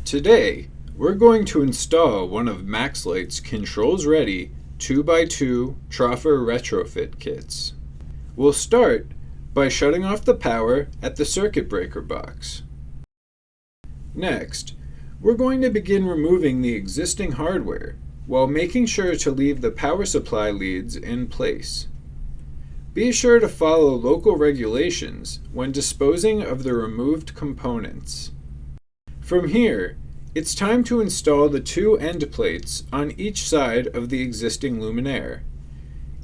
Today, we're going to install one of MaxLite's controls-ready 2x2 Troffer Retrofit Kits. We'll start by shutting off the power at the circuit breaker box. Next, we're going to begin removing the existing hardware while making sure to leave the power supply leads in place. Be sure to follow local regulations when disposing of the removed components. From here, it's time to install the two end plates on each side of the existing luminaire.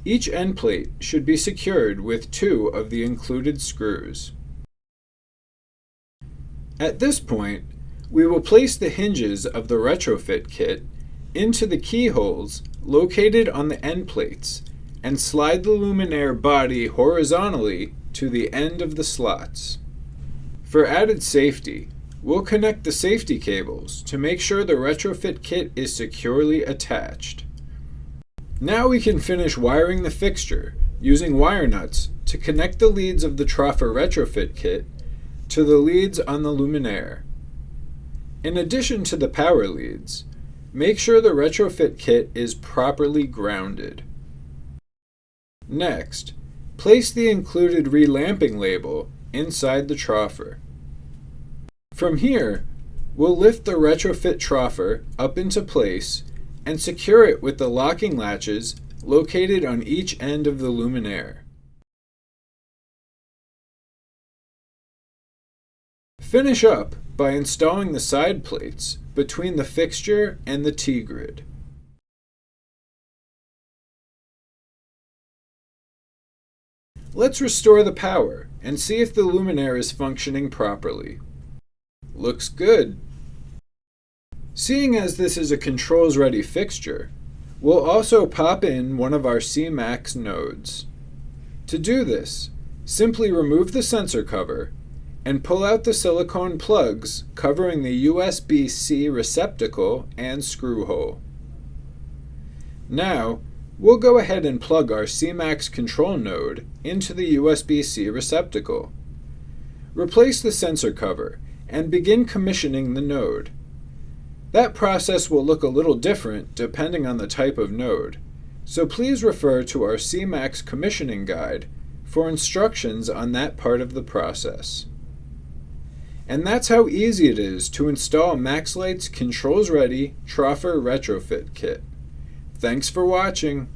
Each end plate should be secured with two of the included screws. At this point, we will place the hinges of the retrofit kit into the keyholes located on the end plates and slide the luminaire body horizontally to the end of the slots. For added safety, we'll connect the safety cables to make sure the retrofit kit is securely attached. Now we can finish wiring the fixture using wire nuts to connect the leads of the Troffer Retrofit Kit to the leads on the luminaire. In addition to the power leads, make sure the retrofit kit is properly grounded. Next, place the included relamping label inside the troffer. From here, we'll lift the retrofit troffer up into place and secure it with the locking latches located on each end of the luminaire. Finish up by installing the side plates between the fixture and the T-grid. Let's restore the power and see if the luminaire is functioning properly. Looks good. Seeing as this is a controls-ready fixture, we'll also pop in one of our CMax nodes. To do this, simply remove the sensor cover and pull out the silicone plugs covering the USB-C receptacle and screw hole. Now, we'll go ahead and plug our CMax control node into the USB-C receptacle. Replace the sensor cover and begin commissioning the node. That process will look a little different depending on the type of node, so please refer to our CMax commissioning guide for instructions on that part of the process. And that's how easy it is to install MaxLite's controls-ready Troffer Retrofit Kit. Thanks for watching.